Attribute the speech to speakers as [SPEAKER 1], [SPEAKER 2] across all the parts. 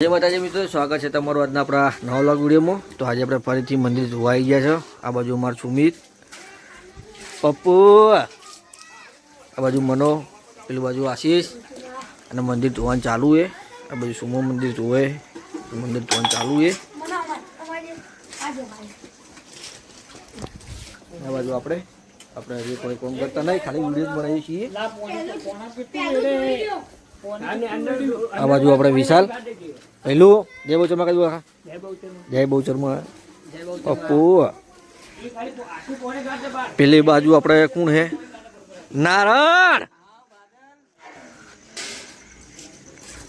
[SPEAKER 1] जय माताजी मित्रों, स्वागत है तमारुं आजना अपना नवा व्लॉग विडियो में। तो आज अपने फरीथी मंदिर जोवा आई गया छे। आ बाजू अमार सुमित, पप्पू, आ बाजू मनो, पेली बाजू आशीष अने मंदिर जोवानुं चालू है। आ बाजू सुमो मंदिर जोवे, मंदिर जोवानुं चालू है। आ बाजू आपणे हजी कोई काम करता नहीं, खाली वीडियो बनावीए छीए। आ बाजू अपने विशाल पहलू जय बौचर में कही जय बौचर में पप्पू। पेली बाजू अपने कौन है नारायण।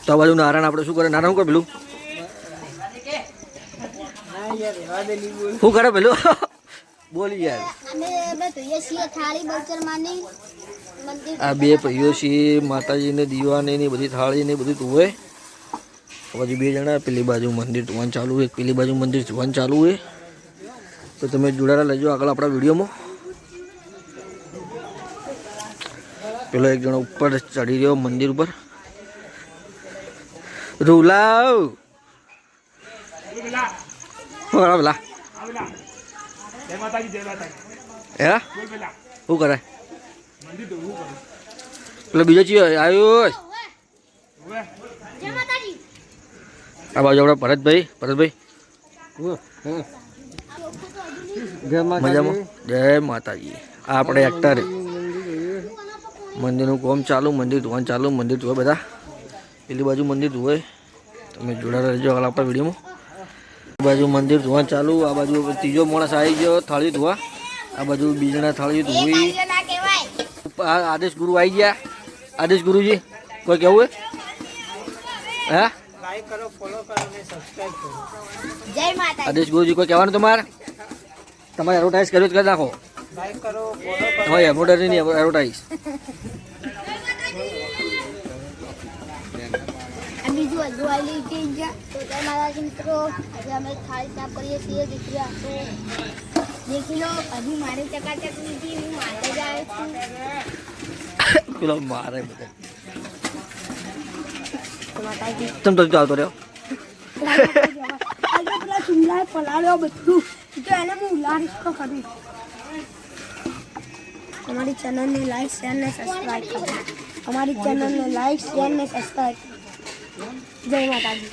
[SPEAKER 1] तो बाजू नारायण अपने शू करे? नारायण को पेलू शू करे? पेलू बोली यार। आ बे भाईओ छे, माताजी ने दीवा ने बधी थाली ने बधुं धोवे। बाजू बे जणा पेली बाजू मंदिर धोवानुं चालू है, पेली बाजू मंदिर धोवानुं चालू है। तो तमे जोड़ेला लेजो आगळ आपणा विडियो में। पेलो एक जणो ऊपर चढ़ी रह्यो मंदिर पर। रुलाव बोला बोला जय माताजी जय माताजी या हूँ करे पेलो बीजो चीज आयुष। आ बाजू अपना भरत भाई मजा में जय माताजी। आपणे एक्टर मंदिर काम चालू, मंदिर धोवानुं चालू, मंदिर धोवे बधा। पेली बाजू मंदिर धोवे, तमे जोड़ेला रहेजो आगळ आपणा विडियो में। बाजू मंदिर धोवानुं चालू, आ बाजू तीजो माणस आई गयो थाली धोवा। आ बाजू बीजना थाली धोवी। आदेश गुरु आई गया। आदेश गुरु जी कोई कहूँ है? लाइक करो, फॉलो करो ने सब्सक्राइब करो। जय माता। आदेश गुरु जी कोई कहवानुं तमारे? तमारे एडवर्टाइज कर्यो कर नाखो। लाइक करो, फॉलो करो। हां एडवर्टाइज नहीं, एडवर्टाइज। बीजू अजवाली के तो जय माताजी मित्रों, आज हमें थाली साफ करिए છીએ દીકરા। तो देखी लो अभी मारे चकाचक थी, હું મારે જાય છું। પેલો મારે બધે તમ તો આવતો રહ્યો। આજે પેલા ચુંગલા પલાળ્યો બધું તો એને હું ઉલારીશ તો કરી। हमारी चैनल ने लाइक शेयर ने सब्सक्राइब करो। हमारी चैनल ने लाइक शेयर ने सब्सक्राइब करो। जय माता दी।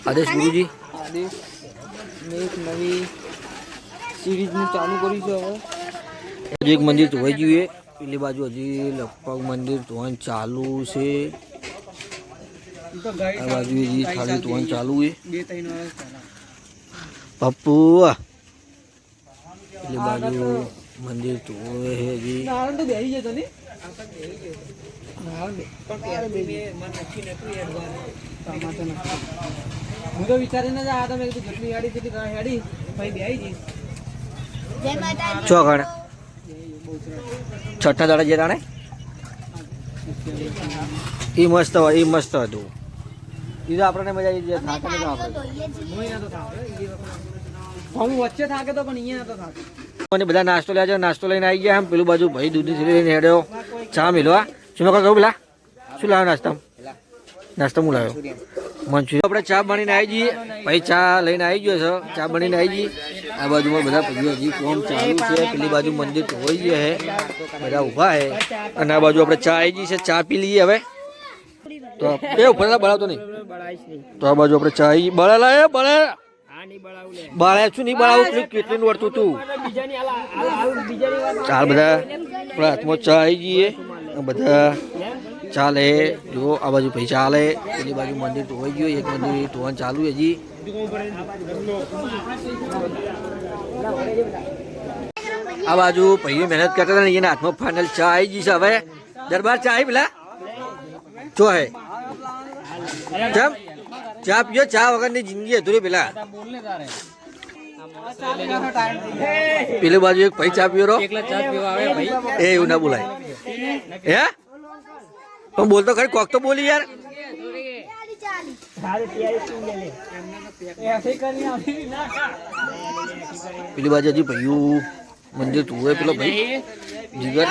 [SPEAKER 1] आदेश गुरु जी आदेश में एक नवी सीरीज में चालू करी छे। हवे एक मंदिर धोवाई गयुं है। पेली बाजू हजी लगभग मंदिर धोवानुं चालू छे। आ बाजू हजी थाली धोवानुं चालू है। पप्पू पेली बाजू मंदिर धोवे है जी। नारायण तो बेही जतो ने હું તો વિચારીને જ આ તમે કીધું જેટલી હેડી તેટલી હેડી ભાઈ બેહી જી। જય માતાજી। ચોગણ છઠ્ઠા દાડા જે રાણે ઈ મસ્ત હતું। ઈ તો આપણને મજા આવી જાય। થાકે તો આપણે હું ના તો થાકે હું વચ્ચે થાકે તો પણ અહીંયા તો થાકે। મને બધા નાસ્તો લેજો, નાસ્તો લઈને આવી ગયા। પેલું બાજુ ભાઈ દૂધની થેલી લઈને હેડ્યો ચા મિલવા। શું મેં કહું પેલા શું લાવ્યો નાસ્તા? નાસ્તો હું લાવ્યો મંચુરિયન। આપણે ચા બનીને આવી જઈએ ભાઈ, ચા લઈને આવી ગયો છે, ચા બનીને આવી જઈએ। આ બાજુમાં બધા ભાઈઓ હજી કોમ ચાલુ છે। પેલી બાજુ મંદિર ધોઈ ગયા છે, બધા ઊભા છે। અને આ બાજુ આપણે ચા આવી ગઈ છે, ચા પી લઈએ હવે। તો એ ઉપર બળાવતો નહીં તો આ બાજુ આપણે ચા આવી બળેલા એ બળે બાળે શું નહીં બળાવું કેટલું વળતું તું ચાલ। બધા આપણા હાથમાં ચા આવી જઈએ, બધા ચાલે જો આ બાજુ ભાઈ ચાલે। પેલી બાજુ મંદિર ધોવાઈ ગયું, એક મંદિર ધોવાનું ચાલુ હજી। આ બાજુ ભાઈઓ મહેનત કરતા હતા ને એના હાથમાં ફાઇનલ ચા આવી ગઈ છે। હવે દરબાર ચા આવી પેલા જો હે ચમ ચા પીઓ, ચા વગરની જિંદગી અધૂરી। પેલા પેલી બાજુ એક ભાઈ ચા પીઓ એ એવું ના બોલાય હે પણ બોલતો ખરી કોક તો બોલી યાર। પેલી બાજુ હજી ભાઈઓ મંદિર ધોવે। પેલો ભાઈ જીગર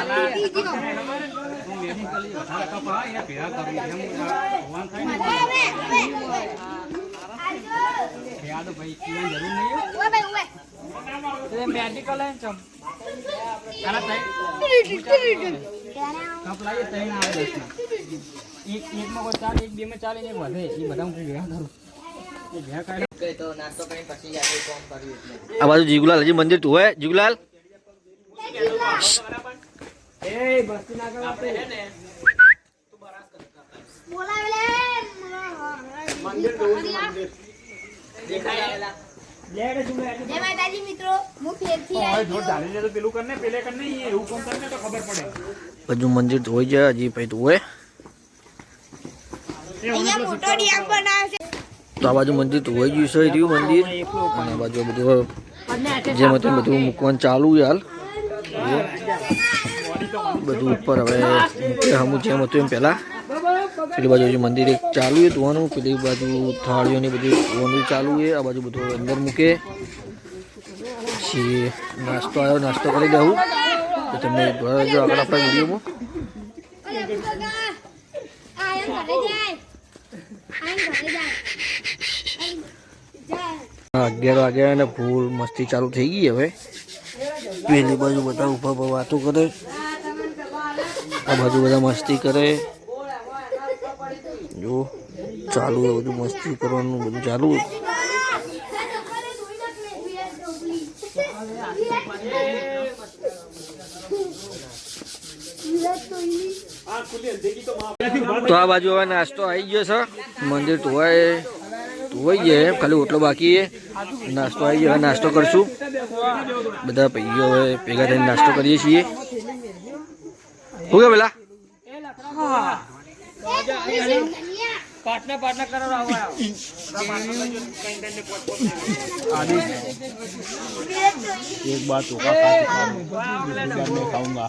[SPEAKER 1] આ બાજુ જીગુલાલ હજી મંદિર તું હોય જીગુલાલ બધું મંદિર ધોઈ જાય હજી પછી તું હોય તો આ બાજુ મંદિર ધોઈ ગયું છે રહ્યું મંદિર અને આ બાજુ બધું જેમ હતું બધું મૂકવાનું ચાલુ હાલ બધું ઉપર હવે હમું જેમ હતું એમ પહેલાં પેલી બાજુ હજી મંદિર એક ચાલુ છે ધોવાનું પેલી બાજુ થાળીઓની બધું ધોવાનું ચાલુ છે આ બાજુ બધું અંદર મૂકે પછી નાસ્તો આવ્યો નાસ્તો કરી દઉં તો તમને જો આગળ આપણા વિડીયોમાં 11 વાગ્યા અને ફૂલ મસ્તી ચાલુ થઈ ગઈ હવે પેલી બાજુ બધા ઉભા વાતો કરે આ બાજુ બધા મસ્તી કરે જો ચાલુ બધું મસ્તી કરવાનું બધું ચાલુ તો આ બાજુ હવે નાસ્તો આવી ગયો છે મંદિર ધોવાઈ જાય ખાલી ઓટલો બાકી નાસ્તો આવી ગયો હવે નાસ્તો કરશું બધા ભાઈઓ હવે ભેગા થઈને નાસ્તો કરીએ છીએ શું કે પેલા
[SPEAKER 2] एक बात होगा खाऊंगा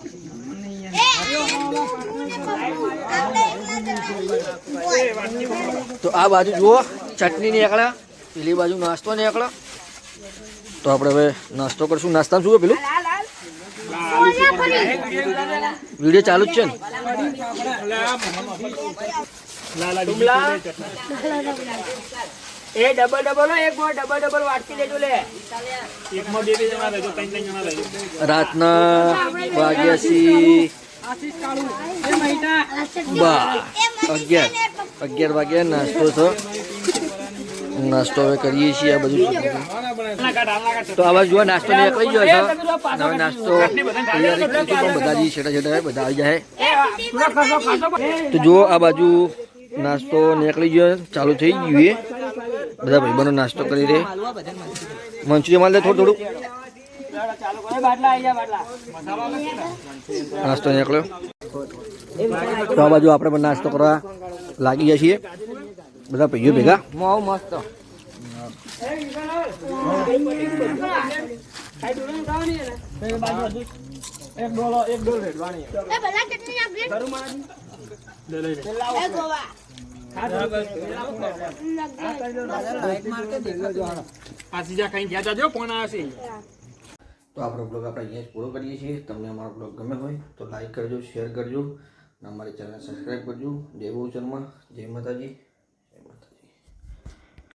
[SPEAKER 1] તો આ બાજુ જુઓ ચટણી નીકળ્યા પેલી બાજુ નાસ્તો નીકળ્યો તો આપણે હવે નાસ્તો કરશું નાસ્તામાં શું પેલું વિડીયો ચાલુ જ છે ને
[SPEAKER 3] એ ડબલ એક મોર ડબલ વાટકી લેજો લે એક મોર બે જણા લેજો ત્રણ જણા લેજો
[SPEAKER 1] રાતના વાગ્યાથી 11 વાગ્યા નાસ્તો છે નાસ્તો હવે કરીએ છીએ આ બધું તો આ બાજુ જો નાસ્તો નીકળી ગયો છે હવે નાસ્તો પણ બધા જ છેટા બધા આવી જાય તો જો આ બાજુ નાસ્તો નીકળી ગયો ચાલુ થઈ ગયું એ બધા ભાઈબંધો નાસ્તો કરી દે મંચુરિયન માલ દે થોડું નાસ્તો નીકળ્યો તો આ બાજુ આપણે પણ નાસ્તો કરવા લાગી ગયા છીએ બધા ભાઈઓ ભેગા મસ્ત તો આપણો બ્લોગ આપણે અહીંયા જ પૂરો કરીએ છીએ તમને અમારો બ્લોગ ગમે હોય તો લાઈક કરજો શેર કરજો અને અમારી ચેનલ સબસ્ક્રાઈબ કરજો જય બહુચરમાં જય માતાજી